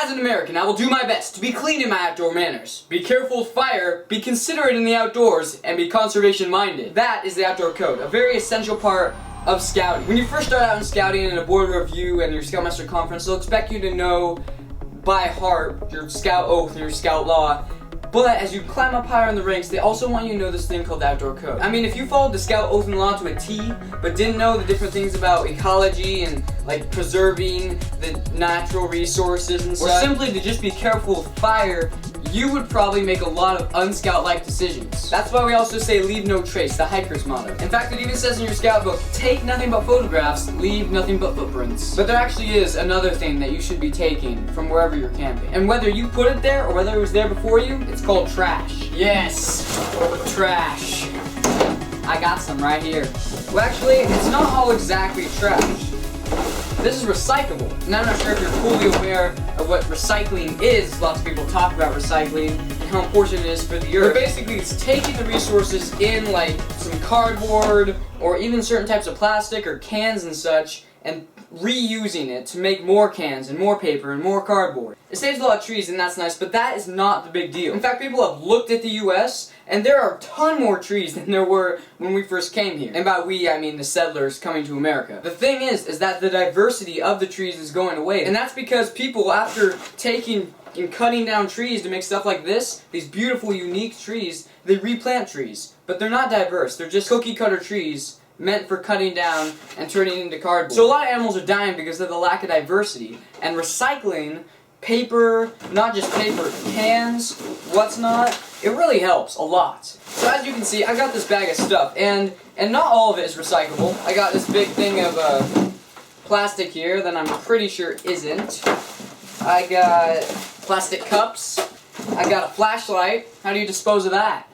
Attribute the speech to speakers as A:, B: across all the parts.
A: As an American, I will do my best to be clean in my outdoor manners, be careful with fire, be considerate in the outdoors, and be conservation-minded. That is the outdoor code, a very essential part of scouting. When you first start out in scouting in a board review and your Scoutmaster conference, they'll expect you to know by heart your scout oath and your scout law. But as you climb up higher in the ranks, they also want you to know this thing called the outdoor code. I mean, if you followed the scout oath and law to a T, but didn't know the different things about ecology and like preserving the natural resources and such, or simply to just be careful with fire, you would probably make a lot of unscout-like decisions. That's why we also say leave no trace, the hiker's motto. In fact, it even says in your scout book, take nothing but photographs, leave nothing but footprints. But there actually is another thing that you should be taking from wherever you're camping. And whether you put it there or whether it was there before you, it's called trash. Yes, trash. I got some right here. Well, actually, it's not all exactly trash. This is recyclable. Now, I'm not sure if you're fully aware of what recycling is. Lots of people talk about recycling and how important it is for the earth. But basically, it's taking the resources in like some cardboard or even certain types of plastic or cans and such and reusing it to make more cans and more paper and more cardboard. It saves a lot of trees and that's nice, but that is not the big deal. In fact, people have looked at the US and there are a ton more trees than there were when we first came here. And by we, I mean the settlers coming to America. The thing is that the diversity of the trees is going away. And that's because people, after taking and cutting down trees to make stuff like this, these beautiful, unique trees, they replant trees. But they're not diverse. They're just cookie-cutter trees meant for cutting down and turning into cardboard. So a lot of animals are dying because of the lack of diversity. And recycling paper, not just paper, cans, what's not, it really helps a lot. So as you can see, I got this bag of stuff, and not all of it is recyclable. I got this big thing of plastic here that I'm pretty sure isn't. I got plastic cups. I got a flashlight. How do you dispose of that?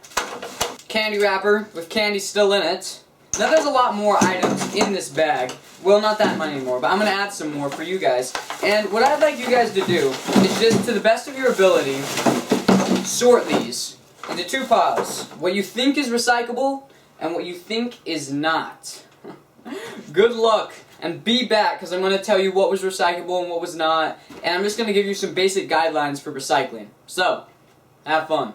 A: Candy wrapper with candy still in it. Now there's a lot more items in this bag. Well, not that many anymore, but I'm going to add some more for you guys. And what I'd like you guys to do is just, to the best of your ability, sort these into two piles. What you think is recyclable and what you think is not. Good luck, and be back because I'm going to tell you what was recyclable and what was not. And I'm just going to give you some basic guidelines for recycling. So, have fun.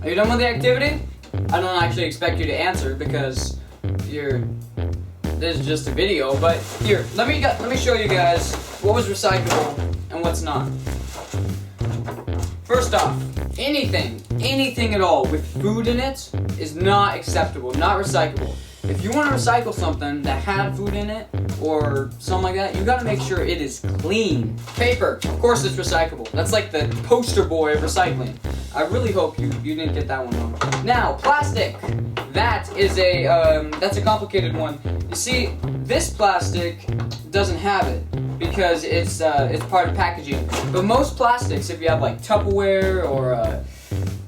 A: Are you done with the activity? I don't actually expect you to answer because this is just a video, but here, let me show you guys what was recyclable and what's not. First off, anything at all with food in it is not acceptable, not recyclable. If you want to recycle something that had food in it or something like that, you gotta make sure it is clean. Paper, of course it's recyclable. That's like the poster boy of recycling. I really hope you didn't get that one wrong. Now, plastic. That's a complicated one. You see, this plastic doesn't have it because it's part of packaging. But most plastics, if you have like Tupperware or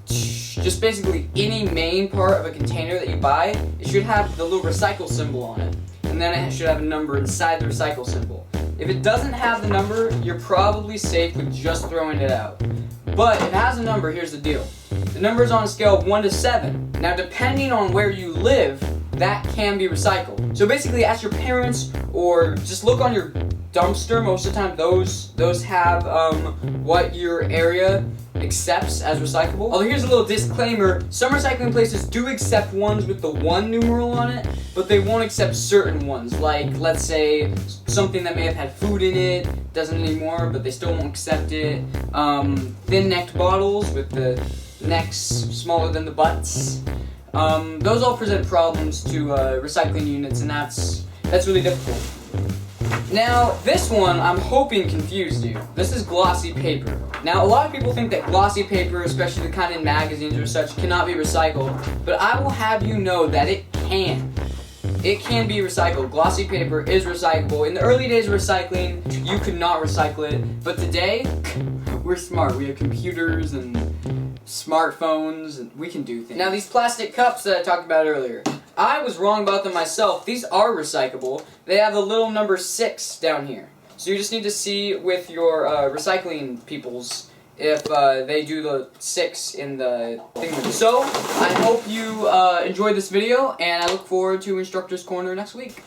A: just basically any main part of a container that you buy, it should have the little recycle symbol on it. And then it should have a number inside the recycle symbol. If it doesn't have the number, you're probably safe with just throwing it out. But if it has a number, here's the deal. The number is on a scale of 1 to 7. Now, depending on where you live, that can be recycled. So basically, ask your parents or just look on your dumpster. Most of the time, those have what your area accepts as recyclable. Although here's a little disclaimer, some recycling places do accept ones with the 1 numeral on it, but they won't accept certain ones, like let's say something that may have had food in it, doesn't anymore, but they still won't accept it. Thin-necked bottles with the necks smaller than the butts. Those all present problems to recycling units, and that's really difficult. Now, this one, I'm hoping confused you. This is glossy paper. Now, a lot of people think that glossy paper, especially the kind in magazines or such, cannot be recycled, but I will have you know that it can. It can be recycled. Glossy paper is recyclable. In the early days of recycling, you could not recycle it, but today, we're smart. We have computers and smartphones, and we can do things. Now, these plastic cups that I talked about earlier, I was wrong about them myself. These are recyclable. They have the little number 6 down here. So you just need to see with your recycling peoples if they do the 6 in the thing. So, I hope you enjoyed this video, and I look forward to Instructor's Corner next week.